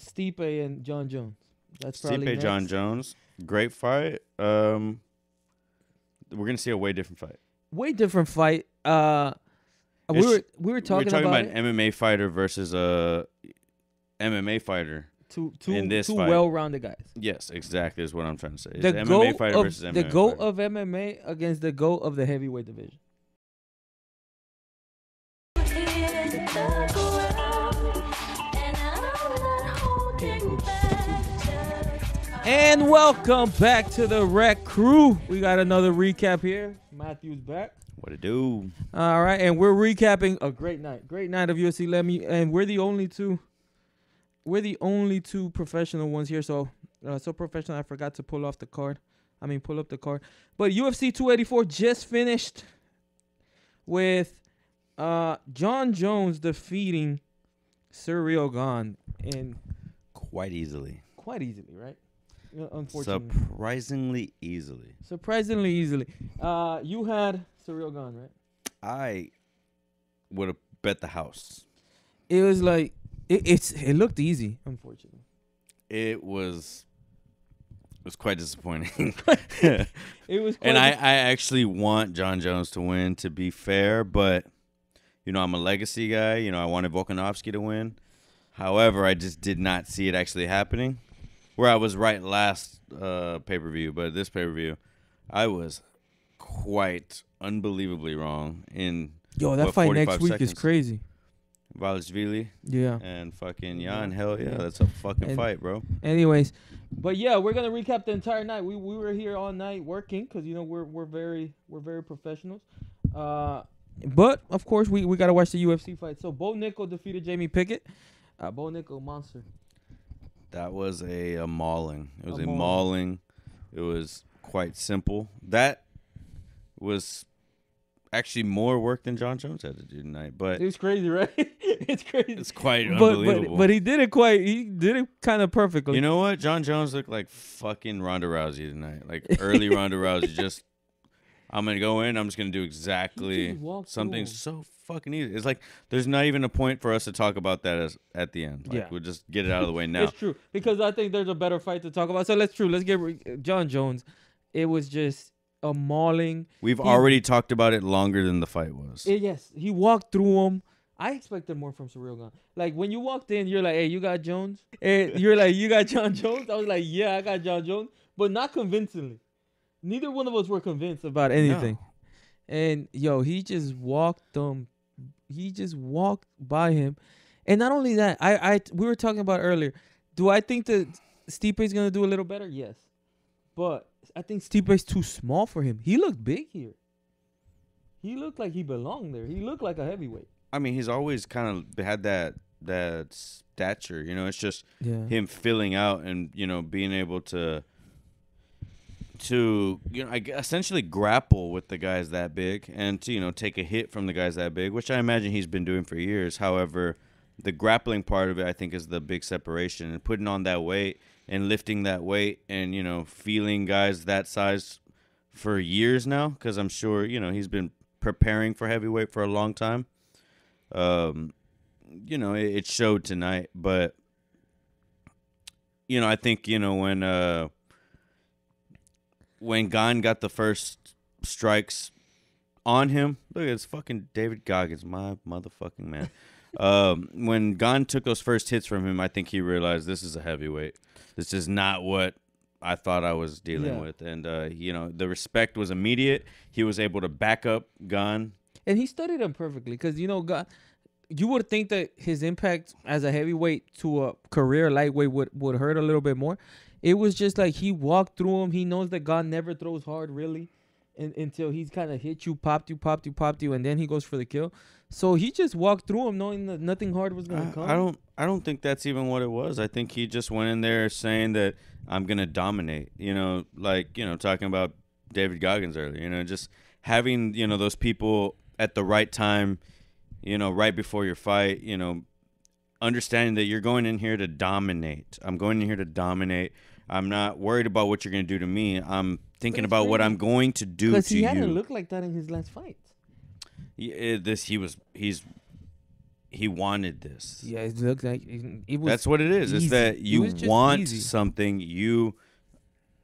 Stipe and Jon Jones. That's probably Stipe, next. Jon Jones, great fight. We're gonna see a way different fight. Way different fight. We were talking about an MMA fighter versus a MMA fighter. Two in this fight. well-rounded guys. Yes, exactly is what I'm trying to say. It's The MMA fighter versus MMA the GOAT fighter. of MMA against the GOAT of the heavyweight division. And welcome back to the Rec Crew. We got another recap here. Matthew's back. What it do? All right, and we're recapping a great night of UFC. And we're the only two professional ones here. So professional, I forgot to pull up the card. But UFC 284 just finished with Jon Jones defeating Ciryl Gane in quite easily, right? Unfortunately, surprisingly easily. You had Ciryl Gane, right? I would have bet the house. It was like it looked easy. Unfortunately, it was quite disappointing. It was, and I actually want Jon Jones to win. To be fair, but I'm a legacy guy. I wanted Volkanovski to win. However, I just did not see it actually happening. Where I was right last pay-per-view, but this pay-per-view, I was quite unbelievably wrong in that fight next week is crazy. Valishvili, and fucking Jan, hell yeah, that's a fucking fight, bro. Anyways, but yeah, we're gonna recap the entire night. We were here all night working because we're very professionals. But of course we gotta watch the UFC fight. So Bo Nickel defeated Jamie Pickett. Bo Nickel, monster. That was a mauling. It was a mauling. It was quite simple. That was actually more work than Jon Jones had to do tonight. But it's crazy, right? It's crazy. It's quite unbelievable. But he did it kind of perfectly. You know what? Jon Jones looked like fucking Ronda Rousey tonight. Like early Ronda Rousey. Just, I'm going to go in. I'm just going to do exactly something so fucking easy. It's like there's not even a point for us to talk about that at the end. Like, we'll just get it out of the way now. It's true. Because I think there's a better fight to talk about. So let's get Jon Jones. It was just a mauling. We've already talked about it longer than the fight was. Yes. He walked through him. I expected more from Ciryl Gane. Like, when you walked in, you're like, hey, you got Jones? And you're like, you got Jon Jones? I was like, yeah, I got Jon Jones. But not convincingly. Neither one of us were convinced about anything. No. And, he just walked them. He just walked by him. And not only that, we were talking about earlier. Do I think that Stipe's going to do a little better? Yes. But I think Stipe's too small for him. He looked big here. He looked like he belonged there. He looked like a heavyweight. I mean, he's always kind of had that stature. It's just him filling out and, being able to essentially grapple with the guys that big and to, take a hit from the guys that big, which I imagine he's been doing for years. However, the grappling part of it, I think, is the big separation, and putting on that weight and lifting that weight and, feeling guys that size for years now, because I'm sure, he's been preparing for heavyweight for a long time. It showed tonight, but, I think, when Gane got the first strikes on him, look, it's fucking David Goggins, my motherfucking man. When Gane took those first hits from him, I think he realized this is a heavyweight. This is not what I thought I was dealing with. And, the respect was immediate. He was able to back up Gane. And he studied him perfectly because, Gane, you would think that his impact as a heavyweight to a career lightweight would hurt a little bit more. It was just like he walked through him. He knows that Gane never throws hard, really, until he's kind of hit you, popped you, and then he goes for the kill. So he just walked through him knowing that nothing hard was going to come. I don't think that's even what it was. I think he just went in there saying that I'm going to dominate, talking about David Goggins earlier, just having, those people at the right time, right before your fight, understanding that you're going in here to dominate. I'm going in here to dominate. I'm not worried about what you're going to do to me. I'm thinking about what I'm going to do to you. Because he hadn't looked like that in his last fight. He's he wanted this. Yeah, it looked like it was. That's what it is. Easy. It's that you want easy. something.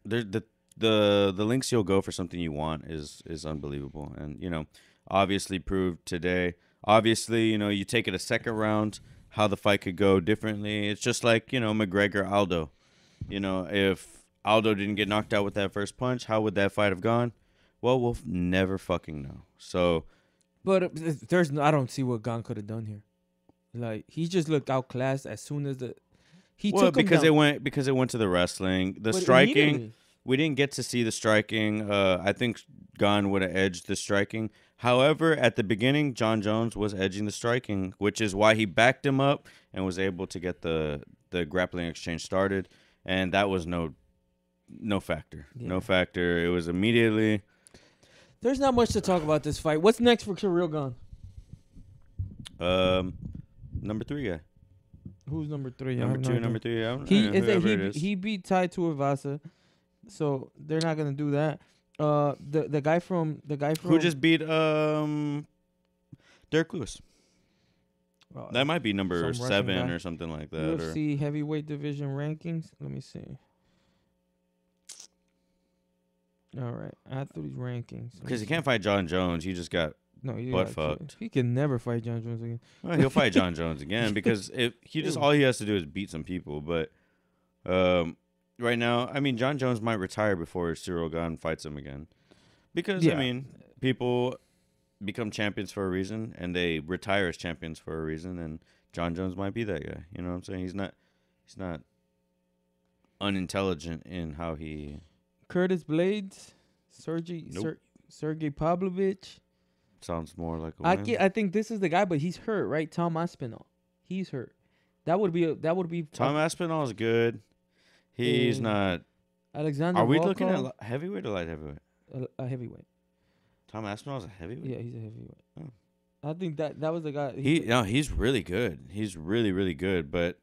The links you'll go for something you want is unbelievable. And obviously proved today. Obviously, you take it a second round, how the fight could go differently. It's just like McGregor Aldo. If Aldo didn't get knocked out with that first punch, how would that fight have gone? Well, we'll never fucking know. So, but I don't see what Gane could have done here. Like, he just looked outclassed as soon as took him because down. it went to the wrestling, the But striking. immediately. We didn't get to see the striking. I think Gane would have edged the striking. However, at the beginning, Jon Jones was edging the striking, which is why he backed him up and was able to get the grappling exchange started. And that was no factor. Yeah. No factor. It was immediately. There's not much to talk about this fight. What's next for Ciryl Gane? Number 3 guy. Who's number 3? Number 2, number 3. I don't He know whoever it is. he beat Tai Tuivasa, so they're not gonna do that. The guy from who just beat Derek Lewis. That might be number 7 or something like that. UFC heavyweight division rankings. Let me see. All right, athletes rankings. Because he can't fight Jon Jones. He just got butt fucked. He can never fight Jon Jones again. Well, he'll fight Jon Jones again because all he has to do is beat some people. But right now, I mean, Jon Jones might retire before Ciryl Gane fights him again. Because I mean, people become champions for a reason, and they retire as champions for a reason. And Jon Jones might be that guy. You know what I'm saying? He's not unintelligent in how he. Curtis Blades, Sergey Pavlovich. Sounds more like a win. I think this is the guy, but he's hurt, right? Tom Aspinall. He's hurt. That would be Tom Aspinall is good. He's not. Alexander. Are we Volkov, looking at heavyweight or light heavyweight? A heavyweight. Tom Aspinall is a heavyweight. Yeah, he's a heavyweight. Oh. I think that was the guy. He's really good. He's really, really good. But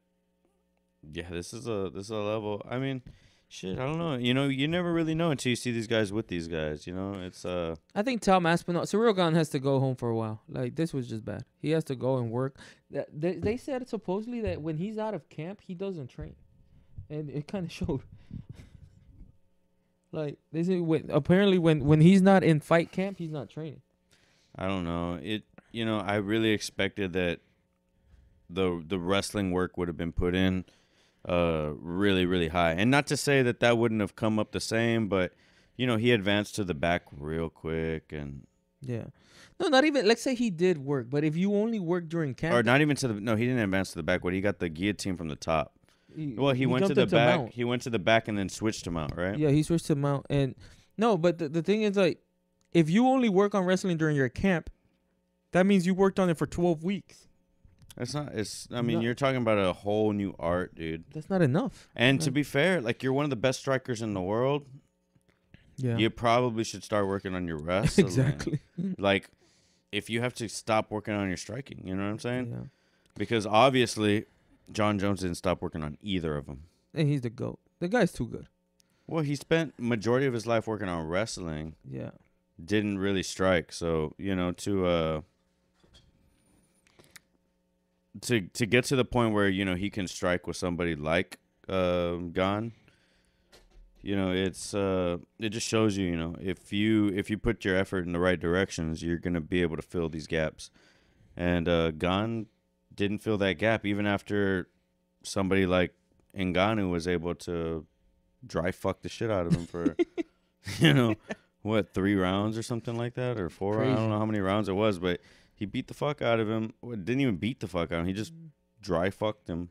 yeah, this is a level. I mean, shit, I don't know. You never really know until you see these guys with these guys. It's I think Tom Aspinall, Ciryl Gane has to go home for a while. Like, this was just bad. He has to go and work. They said supposedly that when he's out of camp, he doesn't train, and it kind of showed. Like, they say apparently when he's not in fight camp, he's not training. I don't know. I really expected that the wrestling work would have been put in really, really high. And not to say that wouldn't have come up the same, but, he advanced to the back real quick. And yeah. No, not even, let's say he did work, but if you only work during camp. Or not even no, he didn't advance to the back, but he got the guillotine from the top. He went to the back. Mount. He went to the back and then switched to mount, right? Yeah, he switched to mount. And no, but the thing is, like, if you only work on wrestling during your camp, that means you worked on it for 12 weeks. You're talking about a whole new art, dude. That's not enough. And to be fair, like, you're one of the best strikers in the world. Yeah. You probably should start working on your wrestling. Exactly. Like, if you have to stop working on your striking, you know what I'm saying? Yeah. Because obviously, Jon Jones didn't stop working on either of them. And he's the GOAT. The guy's too good. Well, he spent majority of his life working on wrestling. Yeah. Didn't really strike. So, to get to the point where he can strike with somebody like Gane, it just shows you if you put your effort in the right directions, you're gonna be able to fill these gaps. And Gane didn't fill that gap even after somebody like Ngannou was able to dry fuck the shit out of him for 3 rounds or something like that, or 4 rounds. I don't know how many rounds it was, but he beat the fuck out of him. Didn't even beat the fuck out of him. He just dry fucked him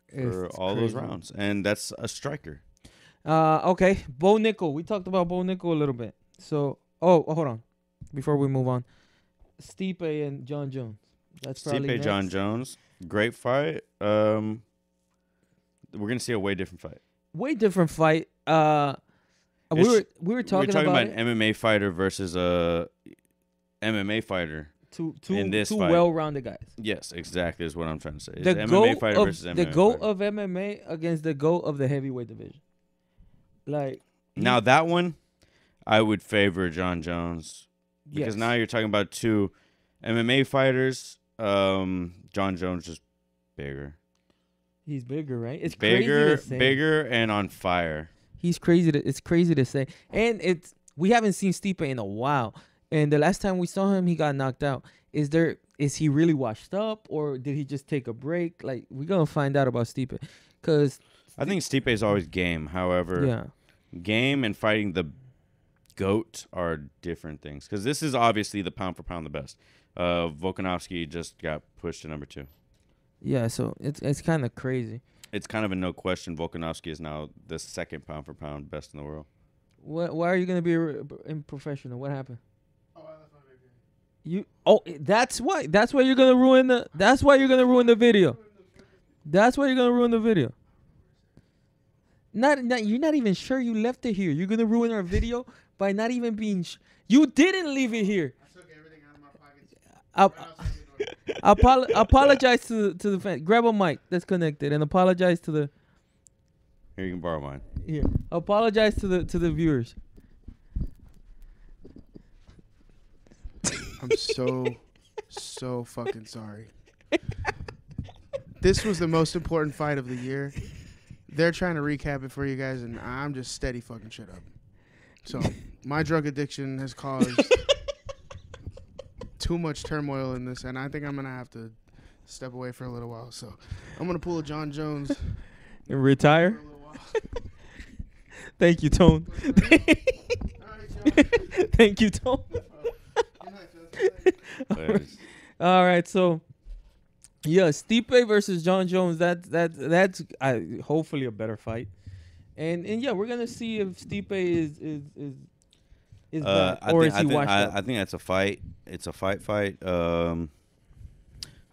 for all those rounds. And that's a striker. Okay. Bo Nickel. We talked about Bo Nickel a little bit. So, hold on. Before we move on. Stipe and Jon Jones. That's probably Stipe, next. Jon Jones. Great fight. We're going to see a way different fight. Way different fight. We were talking about an MMA fighter versus a MMA fighter. Two fight. well-rounded guys. Yes, exactly is what I'm trying to say. The MMA fighter versus MMA the GOAT fighter. of MMA against the GOAT of the heavyweight division. Like, now that one, I would favor Jon Jones because now you're talking about 2 MMA fighters Jon Jones just bigger. He's bigger, right? It's bigger, crazy to say. bigger, and on fire. It's crazy to say. And we haven't seen Stipe in a while. And the last time we saw him, he got knocked out. Is he really washed up, or did he just take a break? Like, we're gonna find out about Stipe, because I think Stipe is always game. However, game and fighting the GOAT are different things. Because this is obviously the pound for pound the best. Volkanovski just got pushed to number 2. Yeah, so it's kind of crazy. It's kind of a no question. Volkanovski is now the 2nd pound for pound best in the world. Why are you gonna be in professional? What happened? That's why you're gonna ruin the. That's why you're gonna ruin the video. That's why you're gonna ruin the video. You're not even sure you left it here. You're gonna ruin our video by not even being. You didn't leave it here. I took everything out of my pockets. Apologize to the fans. Grab a mic that's connected and apologize to the. Here, you can borrow mine. Here, apologize to the viewers. I'm so fucking sorry. This was the most important fight of the year. They're trying to recap it for you guys, and I'm just steady fucking shit up. So, my drug addiction has caused too much turmoil in this, and I think I'm going to have to step away for a little while. So, I'm going to pull a Jon Jones. And retire? Thank you, Tone. Thank you, Tone. All right, so yeah, Stipe versus Jon Jones. That's hopefully a better fight, and yeah, we're gonna see if Stipe is bad, or is he washed up. I think that's a fight. It's a fight. I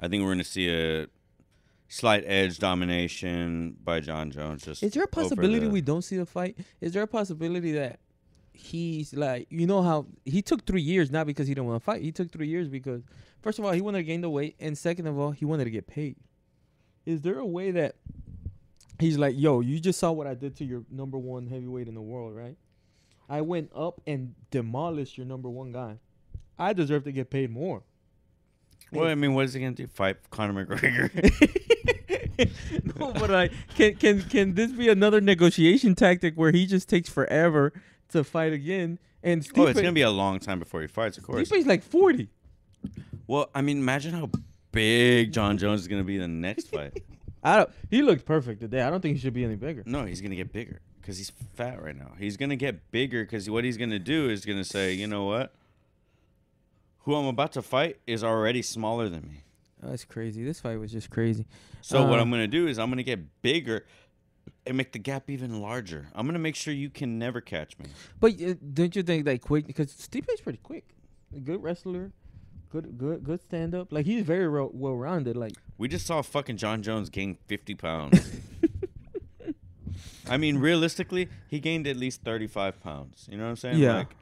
think we're gonna see a slight edge domination by Jon Jones. Just is there a possibility we don't see a fight? Is there a possibility that he's like, you know how he took 3 years, not because he didn't want to fight. He took 3 years because, first of all, he wanted to gain the weight, and second of all, he wanted to get paid. Is there a way that he's like, yo, you just saw what I did to your number 1 heavyweight in the world, right? I went up and demolished your number 1 guy. I deserve to get paid more. Well, I mean, what is he gonna do? Fight Conor McGregor? No, but like, can this be another negotiation tactic where he just takes forever to fight again? And Stipe, it's gonna be a long time before he fights, of course. Stipe's like 40. Well, I mean, imagine how big Jon Jones is gonna be in the next fight. He looked perfect today. I don't think he should be any bigger. No, he's gonna get bigger because he's fat right now. He's gonna get bigger because what he's gonna do is gonna say, you know what? Who I'm about to fight is already smaller than me. Oh, that's crazy. This fight was just crazy. So what I'm gonna do is I'm gonna get bigger and make the gap even larger. I'm gonna make sure you can never catch me. But don't you think like quick? Because Stipe's pretty quick. A good wrestler, good stand up. Like, he's very well rounded. Like, we just saw fucking Jon Jones gain 50 pounds. I mean, realistically, he gained at least 35 pounds. You know what I'm saying? Yeah. Like,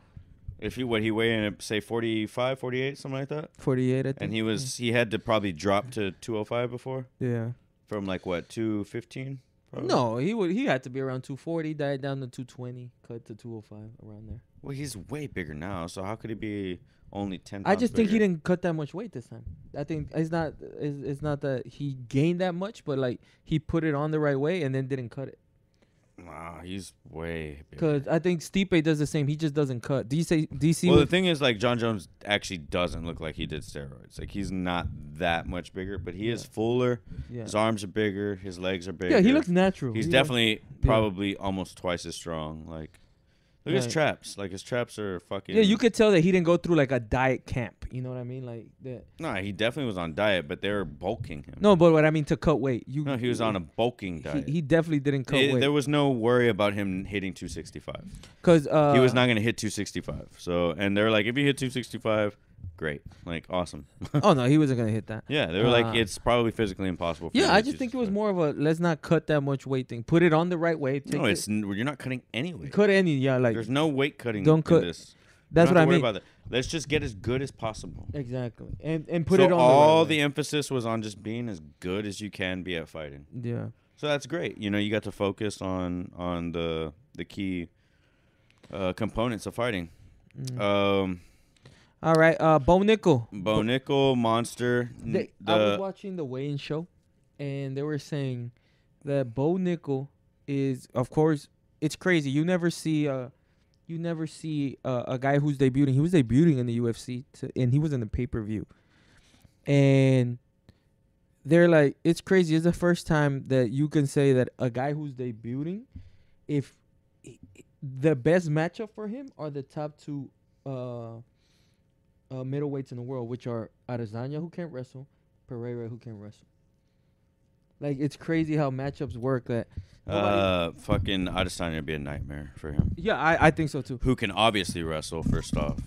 if he weighed in at, say 45, 48, something like that. 48, I think. And he had to probably drop to 205 before. Yeah. From like what, 215? Probably? No, he had to be around 240, died down to 220, cut to 205, around there. Well, he's way bigger now, so how could he be only 10 pounds I just think he bigger? didn't cut that much weight this time. I think it's not that he gained that much, but like he put it on the right way and then didn't cut it. Nah, he's way bigger. Because I think Stipe does the same. He just doesn't cut. DC. Well, the thing is, like, Jon Jones actually doesn't look like he did steroids. Like, he's not that much bigger, but he is fuller. Yeah. His arms are bigger. His legs are bigger. Yeah, he looks natural. He's definitely probably almost twice as strong. Like, look at his traps. Like, his traps are fucking... Yeah, you could tell that he didn't go through, like, a diet camp. You know what I mean? Like that. No, he definitely was on diet, but they were bulking him. No, but what I mean to cut weight. No, he was on a bulking diet. He definitely didn't cut weight. There was no worry about him hitting 265. Because he was not going to hit 265. So, and they're like, if you hit 265, great. Like, awesome. Oh, no, he wasn't going to hit that. Yeah, they were like, it's probably physically impossible for yeah, I just think it was more of a let's not cut that much weight thing. Put it on the right way. No, you're not cutting any weight. Cut any, yeah. Like, there's no weight cutting don't cut. in this. That's what I mean. About that. Let's just get as good as possible. Exactly. And put it on all the right way. emphasis was on just being as good as you can be at fighting. Yeah. So that's great. You know, you got to focus on the key components of fighting. I All right. Bo Nickel. Bo Nickel, monster. I was watching the weigh-in show, and they were saying that Bo Nickel is, of course, it's crazy. You never see a guy who's debuting. He was debuting in the UFC, and he was in the pay-per-view. And they're like, it's crazy. It's the first time that you can say that a guy who's debuting, if the best matchup for him are the top two middleweights in the world, which are Adesanya, who can't wrestle, Pereira, who can't wrestle. Like, it's crazy how matchups work. That fucking Adesanya would be a nightmare for him. Yeah, I think so too. Who can obviously wrestle, first off.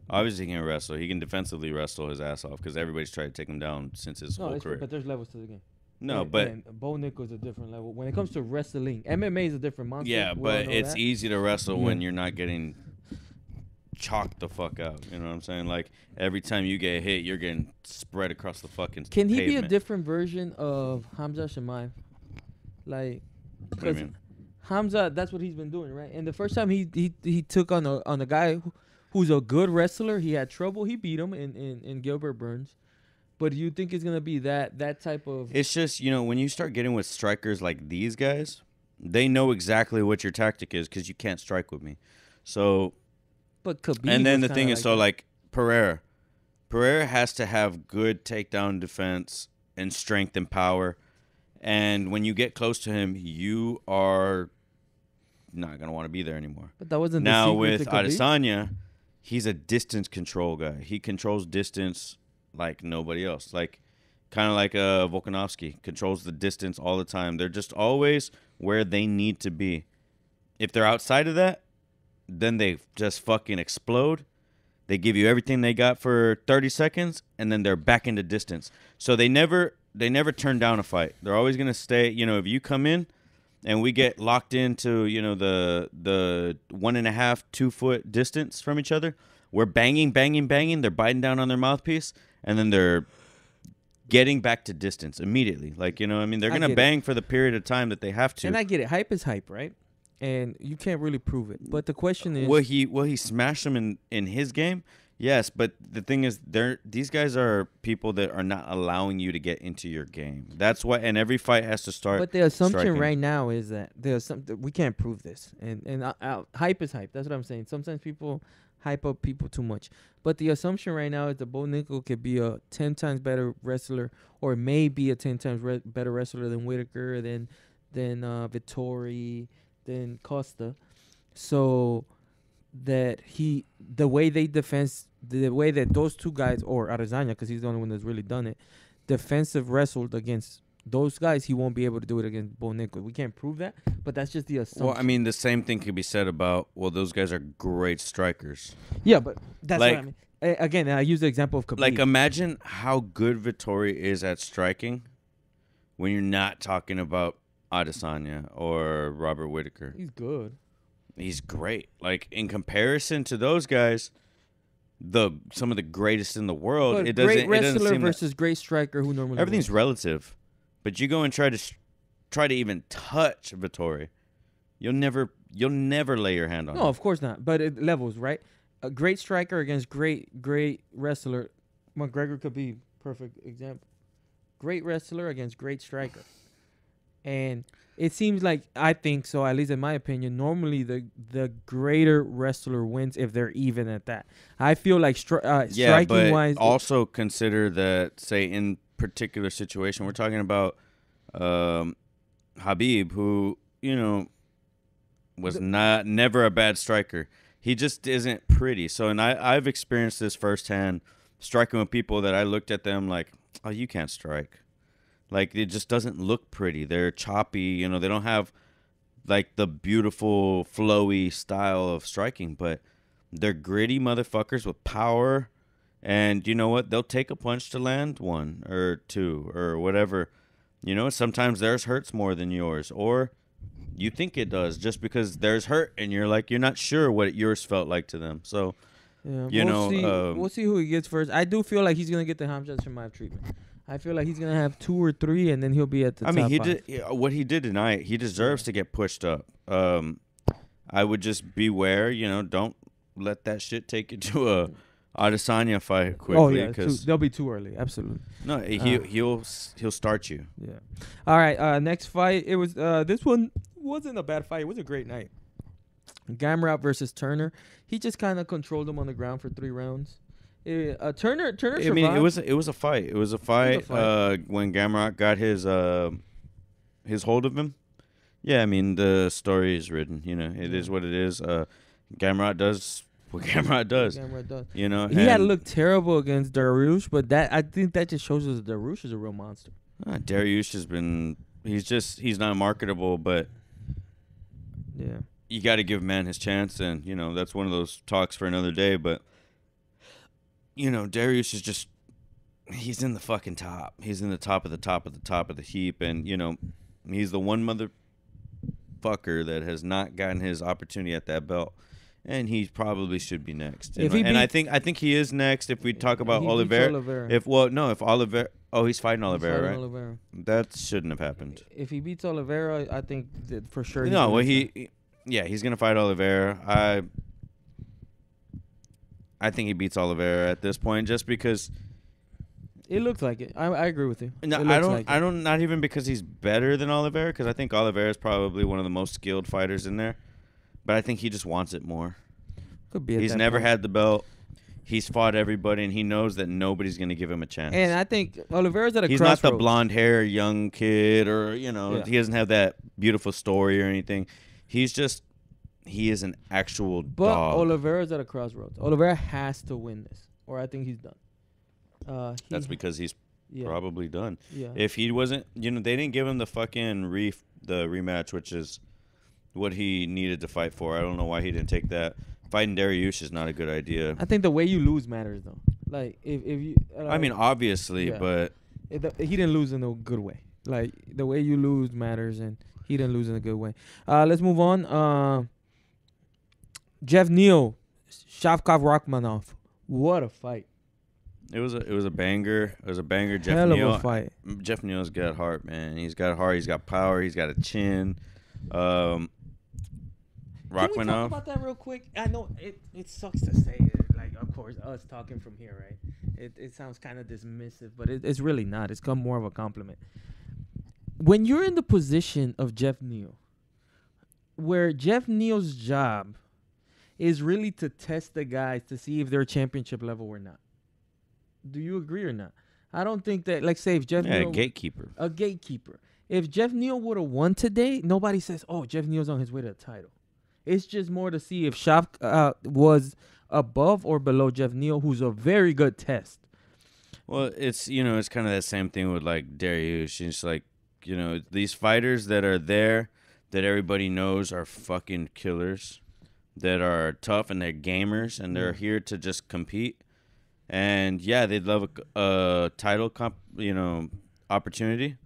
Obviously he can wrestle. He can defensively wrestle his ass off because everybody's tried to take him down since his whole career. But there's levels to the game. No, but Bo Nickel's a different level. When it comes to wrestling, MMA is a different monster. Yeah, but it's easy to wrestle when you're not getting chalked the fuck out. You know what I'm saying? Like, every time you get hit, you're getting spread across the fucking Can he pavement. be a different version of Hamza Chimaev? Like, because Hamza, that's what he's been doing, right? And the first time he took on a guy who's a good wrestler, he had trouble. He beat him in Gilbert Burns. But do you think it's going to be that type of... It's just, when you start getting with strikers like these guys, they know exactly what your tactic is because you can't strike with me. So... But Khabib, and then the thing is, like Pereira has to have good takedown defense and strength and power. And when you get close to him, you are not going to want to be there anymore. But that wasn't now the secret with to Khabib? Adesanya, he's a distance control guy. He controls distance like nobody else. Like, kind of like Volkanovski controls the distance all the time. They're just always where they need to be. If they're outside of that, then they just fucking explode. They give you everything they got for 30 seconds, and then they're back into distance. So they never turn down a fight. They're always going to stay. If you come in and we get locked into, the 1.5, 2 foot distance from each other, we're banging. They're biting down on their mouthpiece, and then they're getting back to distance immediately. Like, they're going to bang for the period of time that they have to. And I get it. Hype is hype, right? And you can't really prove it. But the question is... Will he smash them in his game? Yes, but the thing is, these guys are people that are not allowing you to get into your game. That's why, and every fight has to start. But the assumption striking. right now is that we can't prove this. And hype is hype. That's what I'm saying. Sometimes people hype up people too much. But the assumption right now is that Bo Nickel could be a 10 times better wrestler, or maybe a 10 times better wrestler than Whitaker, than Vittori, than Costa, so that the way that those two guys, or Adesanya, because he's the only one that's really done it, defensive wrestled against those guys, he won't be able to do it against Bo Nickel. We can't prove that, but that's just the assumption. Well, I mean, the same thing could be said about, those guys are great strikers. Yeah, but that's what I mean. Again, I use the example of Khabib. Like, imagine how good Vittori is at striking when you're not talking about Adesanya or Robert Whitaker. He's good. He's great. Like, in comparison to those guys, some of the greatest in the world. But it doesn't. Great wrestler it doesn't seem versus great striker who normally everything's wins. relative. But you go and try to even touch Vittori, you'll never lay your hand on him. No, of course not. But it levels, right? A great striker against great wrestler. McGregor could be perfect example. Great wrestler against great striker. And it seems like, I think so, at least in my opinion, normally the greater wrestler wins if they're even at that. I feel like striking wise. Also consider that, say, in particular situation, we're talking about Khabib, who was never a bad striker. He just isn't pretty. So, and I've experienced this firsthand, striking with people that I looked at them like, oh, you can't strike. Like, it just doesn't look pretty. They're choppy. They don't have, like, the beautiful, flowy style of striking. But they're gritty motherfuckers with power. And you know what? They'll take a punch to land 1 or 2 or whatever. Sometimes theirs hurts more than yours. Or you think it does just because theirs hurt. And you're like, you're not sure what yours felt like to them. So, we'll see who he gets first. I do feel like he's going to get the Hamza Chimaev treatment. I feel like he's going to have 2 or 3, and then he'll be at the top 5. What he did tonight, he deserves to get pushed up. I would just beware, don't let that shit take you to Adesanya fight quickly. Oh yeah, because they'll be too early. Absolutely. no, he'll start you. Yeah. All right. Next fight. It was this one wasn't a bad fight. It was a great night. Gamrot versus Turner. He just kind of controlled him on the ground for 3 rounds. Turner. I mean, it was a fight. It was a fight. When Gamrot got his hold of him. Yeah, I mean the story is written. You know, it is what it is. Gamrot does what Gamrot does. You know, he had looked terrible against Dariush, but I think that just shows us that Dariush is a real monster. Dariush has been. He's not marketable, but yeah, you got to give man his chance, and you know that's one of those talks for another day. But you know, Dariush is just. He's in the fucking top. He's in the top of the top of the top of the heap, and you know, he's the one motherfucker that has not gotten his opportunity at that belt, and he probably should be next. And I think he is next. If we talk about Oliveira, if Oliveira, he's fighting Oliveira, right? Oliveira. That shouldn't have happened. If he beats Oliveira, I think that for sure. No, well he's gonna fight Oliveira. I think he beats Oliveira at this point, just because. It looks like it. I agree with you. No, I don't. Not even because he's better than Oliveira, because I think Oliveira is probably one of the most skilled fighters in there. But I think he just wants it more. Could be. He's never had the belt. He's fought everybody, and he knows that nobody's going to give him a chance. And I think Oliveira's at a He's crossroads. not the blonde hair young kid, or he doesn't have that beautiful story or anything. He is an actual dog. But Oliveira's at a crossroads. Oliveira has to win this, or I think he's done. That's because he's probably done. Yeah. If he wasn't, they didn't give him the fucking the rematch, which is what he needed to fight for. I don't know why he didn't take that. Fighting Dariush is not a good idea. I think the way you lose matters, though. Like if you. I mean, obviously, but he didn't lose in a good way. Like the way you lose matters, and he didn't lose in a good way. Let's move on. Geoff Neal, Shavkat Rakhmonov. What a fight! It was a banger. It was a banger. Hell of a fight. Geoff Neal's got heart, man. He's got heart. He's got power. He's got a chin. Rakhmonov. Can we talk about that real quick? I know it sucks to say it. Like, of course, us talking from here, right? It sounds kind of dismissive, but it's really not. It's come more of a compliment. When you're in the position of Geoff Neal, where Geoff Neal's job is really to test the guys to see if they're championship level or not. Do you agree or not? I don't think that, like, say if Geoff Neal... a gatekeeper. A gatekeeper. If Geoff Neal would have won today, nobody says, oh, Geoff Neal's on his way to the title. It's just more to see if Shavkat was above or below Geoff Neal, who's a very good test. Well, it's kind of that same thing with, like, Dariush. It's like, these fighters that are there that everybody knows are fucking killers, that are tough and they're gamers and they're here to just compete. And yeah, they'd love a title opportunity,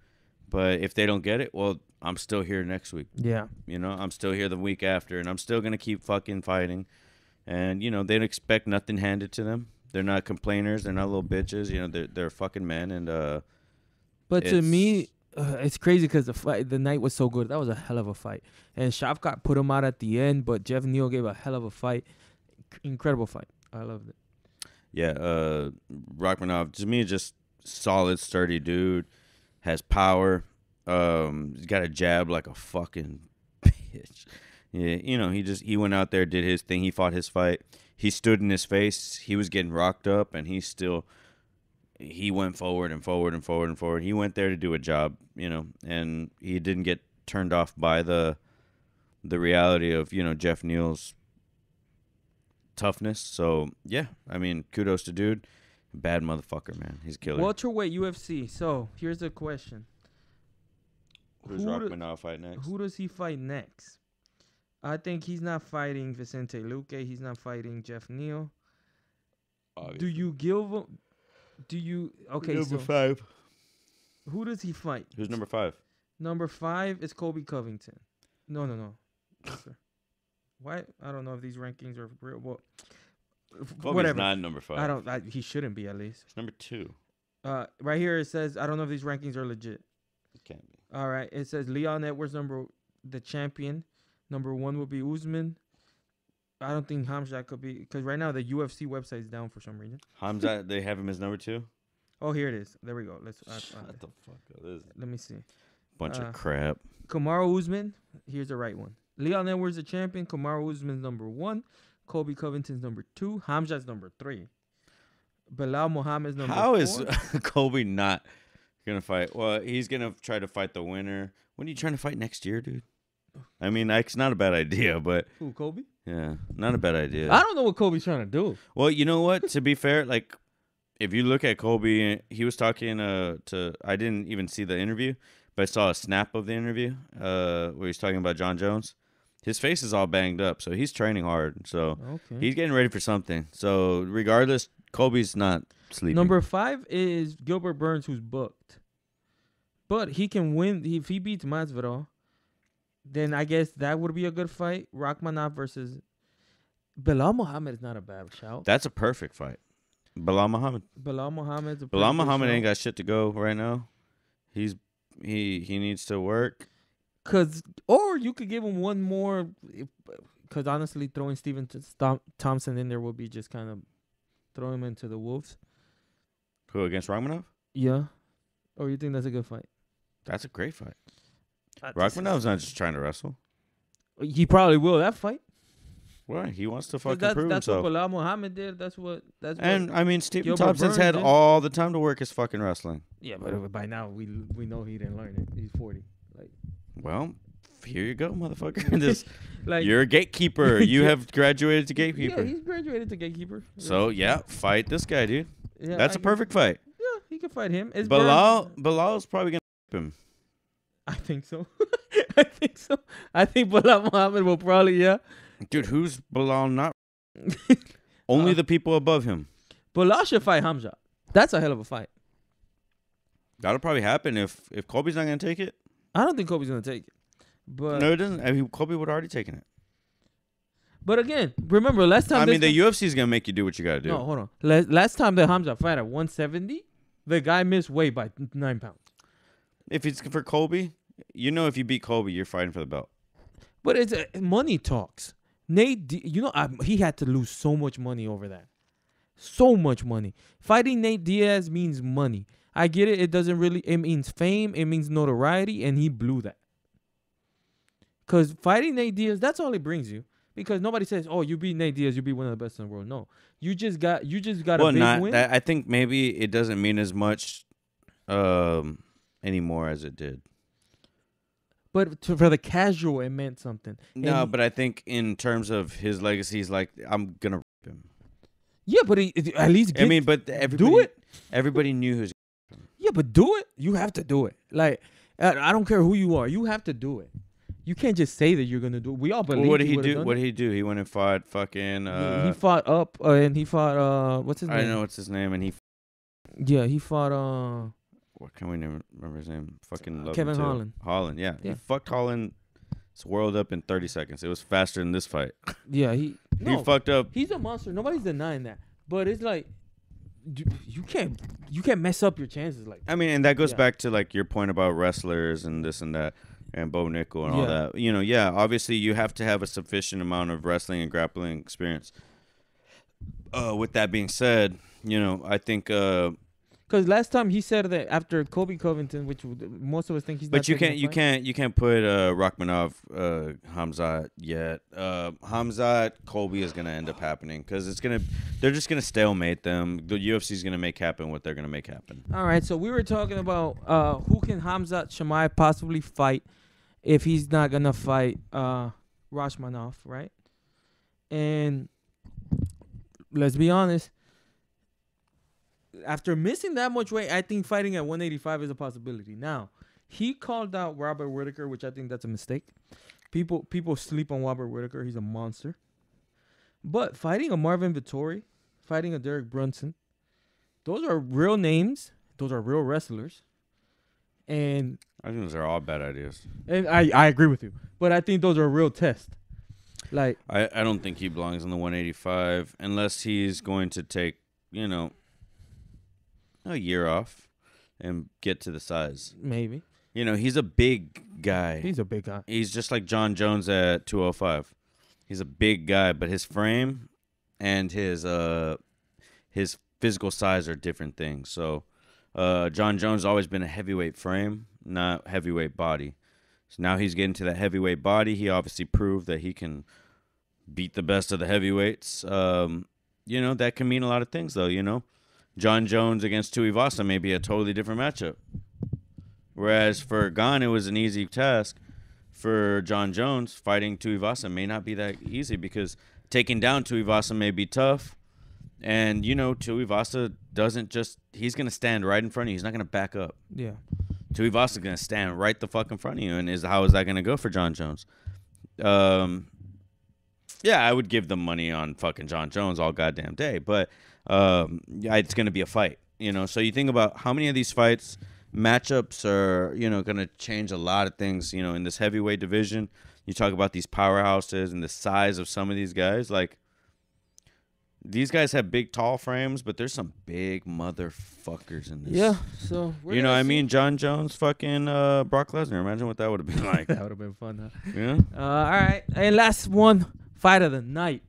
but if they don't get it, well, I'm still here next week. Yeah, I'm still here the week after, and I'm still gonna keep fucking fighting. And they don't expect nothing handed to them. They're not complainers. They're not little bitches. They're fucking men. And but to me, it's crazy because the night was so good. That was a hell of a fight, and Shavkat put him out at the end, but Geoff Neal gave a hell of a fight. Incredible fight. I loved it. Yeah, Rakhmonov, to me, just solid, sturdy dude. Has power. He's got a jab like a fucking bitch. Yeah, he went out there, did his thing. He fought his fight. He stood in his face. He was getting rocked up, and he went forward and forward and forward and forward. He went there to do a job, and he didn't get turned off by the reality of, Geoff Neal's toughness. So yeah, I mean, kudos to dude. Bad motherfucker, man. He's a killer. Welterweight UFC. So here's the question: Who's Rakhmonov fight next? Who does he fight next? I think he's not fighting Vicente Luque. He's not fighting Geoff Neal. Obviously. Do you give him? Do you? Okay, number 5. Who does he fight? Who's number 5? Number 5 is Colby Covington. No. Okay. Why? I don't know if these rankings are real. Well, whatever. Not number 5. He shouldn't be, at least. It's number 2. Right here it says, I don't know if these rankings are legit. It can't be. All right. It says Leon Edwards, the champion. Number 1 will be Usman. I don't think Hamzat could be because right now the UFC website is down for some reason. Hamzat, they have him as number 2. Oh, here it is. There we go. Let's. Shut the fuck up. This is Let me see. bunch of crap. Kamaru Usman. Here's the right one. Leon Edwards the champion. Kamaru Usman's number 1. Colby Covington's number 2. Hamzat's number 3. Belal Muhammad's number 4. How is Colby not gonna fight? Well, he's gonna try to fight the winner. When are you trying to fight next year, dude? I mean, it's not a bad idea, but Who, Colby? yeah, not a bad idea. I don't know what Colby's trying to do. Well, you know what? To be fair, like if you look at Colby, he was talking to. I didn't even see the interview, but I saw a snap of the interview where he's talking about Jon Jones. His face is all banged up, so he's training hard. So he's getting ready for something. So regardless, Colby's not sleeping. Number 5 is Gilbert Burns, who's booked. But he can win. If he beats Masvidal, then I guess that would be a good fight. Rakhmonov versus Belal Muhammad is not a bad shout. That's a perfect fight. Belal Muhammad. Belal Muhammad's a Belal pretty good Muhammad shout. ain't got shit to go right now. He needs to work. Or you could give him one more. Because honestly, throwing Stephen Thompson in there would be just kind of throw him into the wolves. Who, against Rakhmonov? Yeah. Or you think that's a good fight? That's a great fight. Rakhmonov's not just trying to wrestle. He probably will that fight. Why? He wants to 'Cause fucking that's prove himself. what Belal Muhammad did. That's what. And I mean, Stephen Gilbert Thompson's Burns had did. all the time to work his fucking wrestling. Yeah, but by now we know he didn't learn it. He's 40. Like Well, here you go, motherfucker. This, like you're a gatekeeper. You have graduated to gatekeeper. Yeah, he's graduated to gatekeeper. So yeah, fight this guy, dude. Yeah, That's a perfect fight. Yeah, he can fight him. It's Belal's probably gonna him. I think so. I think Belal Muhammad will probably Dude, who's Belal not? Only the people above him. Belal should fight Hamzat. That's a hell of a fight. That'll probably happen if Colby's not gonna take it. I don't think Kobe's gonna take it. But No, it doesn't. I mean, Colby would have already taken it. But again, remember last time. I mean, the UFC is gonna make you do what you gotta do. No, hold on. Last time that Hamzat fight at 170, the guy missed weight by 9 pounds. If it's for Colby, you know, if you beat Colby, you're fighting for the belt. But it's money talks. Nate, he had to lose so much money over that. So much money. Fighting Nate Diaz means money. I get it. It doesn't really. It means fame. It means notoriety, and he blew that. Cause fighting Nate Diaz, that's all it brings you. Because nobody says, "Oh, you beat Nate Diaz, you beat one of the best in the world." No, you just got a big win. I think maybe it doesn't mean as much anymore as it did. But for the casual, it meant something. No, but I think in terms of his legacy, he's like, I'm gonna rip him. Yeah, but at least but everybody, do it. Everybody knew who's. Yeah, but do it. You have to do it. Like I don't care who you are, you have to do it. You can't just say that you're gonna do it. We all believe. Well, what did he do? What did he do? He went and fought fucking. He fought up and he fought what's his name? I don't know what's his name, and he. Yeah, he fought What can we remember his name? Fucking love Kevin him too. Holland. Holland, yeah. Yeah. He fucked Holland's world up in 30 seconds. It was faster than this fight. Yeah, he fucked up. He's a monster. Nobody's denying that. But it's like you can't mess up your chances like that. I mean, and that goes back to like your point about wrestlers and this and that and Bo Nickel and all that. You know, obviously you have to have a sufficient amount of wrestling and grappling experience. With that being said, you know, I think because last time he said that after Colby Covington, which most of us think he's. But not you can't put Rakhmonov, Hamzat yet. Hamzat Colby is gonna end up happening because they're just gonna stalemate them. The UFC is gonna make happen what they're gonna make happen. All right, so we were talking about who can Hamzat Chimaev possibly fight if he's not gonna fight Rakhmonov, right? And let's be honest. After missing that much weight, I think fighting at 185 is a possibility. Now, he called out Robert Whittaker, which I think that's a mistake. People sleep on Robert Whittaker. He's a monster. But fighting a Marvin Vettori, fighting a Derek Brunson, those are real names. Those are real wrestlers. And I think those are all bad ideas. And I agree with you. But I think those are a real test. Like I don't think he belongs in the 185 unless he's going to take, you know, a year off and get to the size. Maybe. You know, he's a big guy. He's a big guy. He's just like Jon Jones at 205. He's a big guy, but his frame and his physical size are different things. So Jon Jones has always been a heavyweight frame, not heavyweight body. So now he's getting to that heavyweight body. He obviously proved that he can beat the best of the heavyweights. That can mean a lot of things, though, Jon Jones against Tuivasa may be a totally different matchup. Whereas for Gane, it was an easy task. For Jon Jones, fighting Tuivasa may not be that easy because taking down Tuivasa may be tough. And, Tuivasa doesn't just – he's going to stand right in front of you. He's not going to back up. Yeah. Tuivasa is going to stand right the fuck in front of you. And how is that going to go for Jon Jones? Yeah, I would give them money on fucking Jon Jones all goddamn day. But it's going to be a fight, So you think about how many of these fights – matchups are, going to change a lot of things, in this heavyweight division. You talk about these powerhouses and the size of some of these guys. Like, these guys have big, tall frames, but there's some big motherfuckers in this. Yeah, so Jon Jones, fucking Brock Lesnar. Imagine what that would have been like. That would have been fun, huh? Yeah. All right, and last one, fight of the night.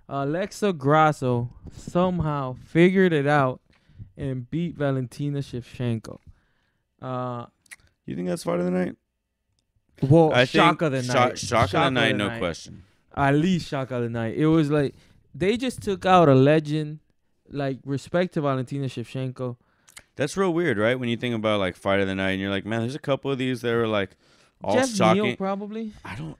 Alexa Grasso somehow figured it out and beat Valentina Shevchenko. You think that's fight of the night? Well, I shock think of the night. Shock of the night, no question. At least shock of the night. It was like they just took out a legend. Like, respect to Valentina Shevchenko. That's real weird, right? When you think about like fight of the night, and you're like, man, there's a couple of these that are like all Geoff shocking. Neal, probably. I don't.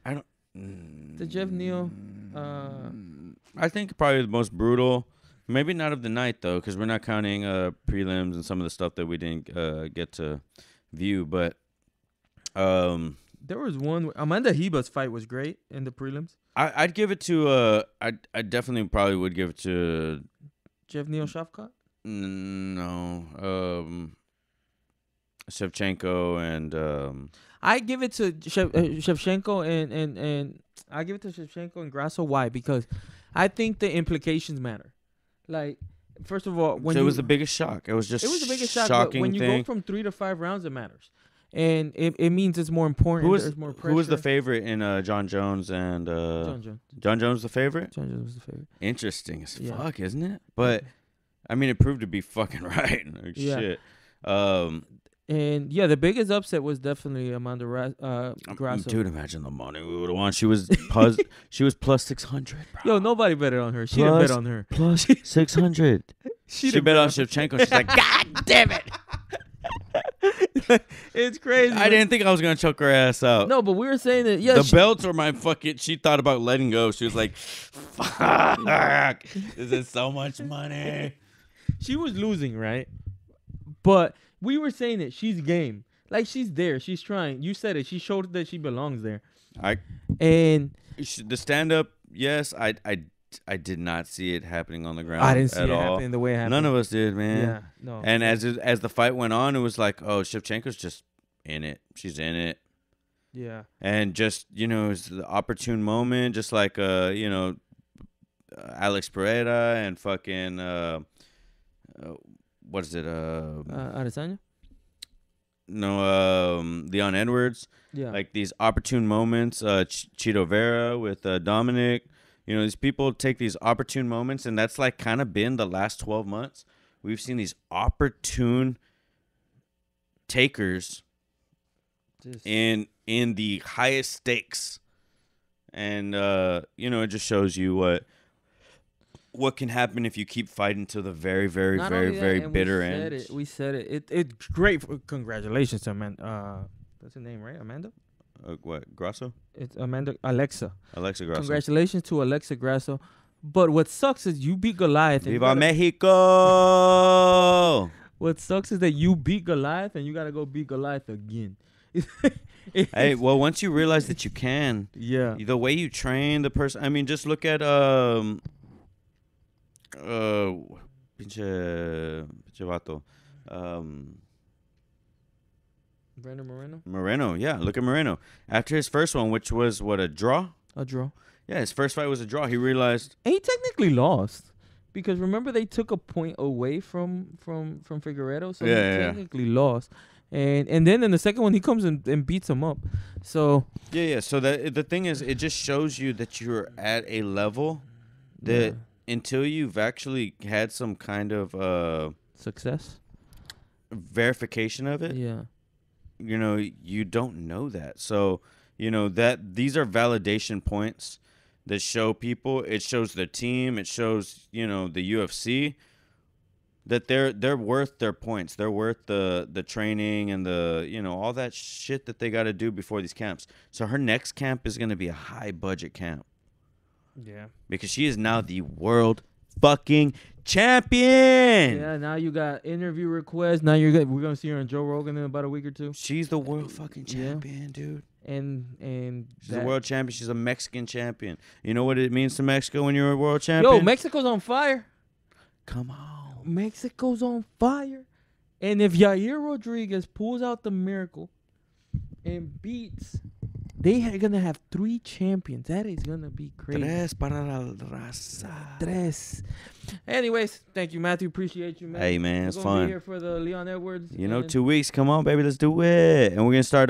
The Geoff Neal. I think probably the most brutal. Maybe not of the night, though, because we're not counting prelims and some of the stuff that we didn't get to view. But there was one. Amanda Heba's fight was great in the prelims. I'd give it to. I definitely probably would give it to. Geoff Neal Shavkat? No. Shevchenko and. I give it to Shevchenko and I give it to Shevchenko and Grasso. Why? Because I think the implications matter. Like, first of all, it was the biggest shock. It was the biggest shock. But when you go from 3 to 5 rounds, it matters, and it means it's more important. There's more pressure. Who was the favorite in Jon Jones and Jon Jones? Jon Jones the favorite. Jon Jones was the favorite. Interesting as fuck, isn't it? But I mean, it proved to be fucking right. Like, shit. And yeah, the biggest upset was definitely Amanda Grasso. Dude, imagine the money we would have won. She was plus 600. Bro. Yo, nobody betted on her. She didn't bet on her. Plus 600. She bet on Shevchenko. She's like, God damn it. It's crazy. I didn't think I was gonna choke her ass out. No, but we were saying that. Yeah, the belts were my fucking. She thought about letting go. She was like, "Fuck, this is so much money." She was losing, right? But we were saying that she's game. Like, she's there. She's trying. You said it. She showed that she belongs there. And the stand up, yes, I did not see it happening on the ground. I didn't see it all. happening the way it happened. None of us did, man. Yeah, no. And as the fight went on, it was like, oh, Shevchenko's just in it. She's in it. Yeah. And just, it was the opportune moment, just like Alex Pereira and fucking what is it? Adesanya? No, Leon Edwards. Yeah. Like these opportune moments. Chito Vera with Dominic. These people take these opportune moments, and that's like kind of been the last 12 months. We've seen these opportune takers in the highest stakes, and it just shows you what can happen if you keep fighting to the very, very, very, very bitter end. We said it. It's great. Congratulations to Amanda. That's her name, right? Amanda? What? Grasso? It's Alexa Grasso. Congratulations to Alexa Grasso. But what sucks is you beat Goliath. Viva Mexico! What sucks is that you beat Goliath and you got to go beat Goliath again. Hey, well, once you realize that you can, yeah, the way you train the person. I mean, just look at pinche vato. Brandon Moreno, yeah. Look at Moreno. After his first one, which was, a draw? A draw. Yeah, his first fight was a draw. He realized... And he technically lost. Because remember, they took a point away from Figueiredo, so he technically lost. And then in the second one, he comes and beats him up. So Yeah. So the thing is, it just shows you that you're at a level that until you've actually had some kind of success verification of it, you don't know that. So that these are validation points that show people. It shows the team. It shows the UFC that they're worth their points. They're worth the training and the all that shit that they got to do before these camps. So her next camp is going to be a high budget camp. Yeah. Because she is now the world fucking champion. Yeah, now you got interview requests. Now we're gonna see her on Joe Rogan in about a week or two. She's the world fucking champion, dude. And she's a world champion. She's a Mexican champion. You know what it means to Mexico when you're a world champion? Yo, Mexico's on fire. Come on. Mexico's on fire. And if Yair Rodriguez pulls out the miracle and beats, they are going to have 3 champions. That is going to be crazy. Tres para la raza. Tres. Anyways, thank you, Matthew. Appreciate you, man. Hey, man, it's fun. Be here for the Leon Edwards. 2 weeks. Come on, baby. Let's do it. And we're going to start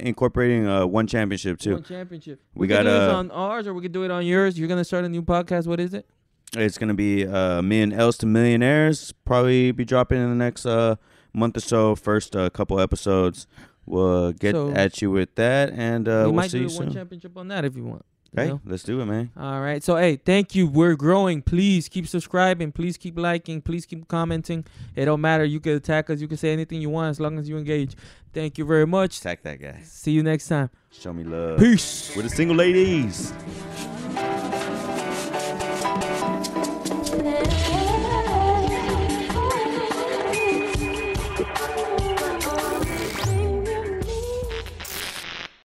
incorporating one championship, too. One championship. We got do this on ours, or we could do it on yours. You're going to start a new podcast. What is it? It's going to be Me and Els to Millionaires. Probably be dropping in the next month or so. First couple episodes. We'll get at you with that, and we'll see you soon. We might do one championship on that if you want. Hey, let's do it, man. All right. So, hey, thank you. We're growing. Please keep subscribing. Please keep liking. Please keep commenting. It don't matter. You can attack us. You can say anything you want as long as you engage. Thank you very much. Attack that guy. See you next time. Show me love. Peace. We're the single ladies.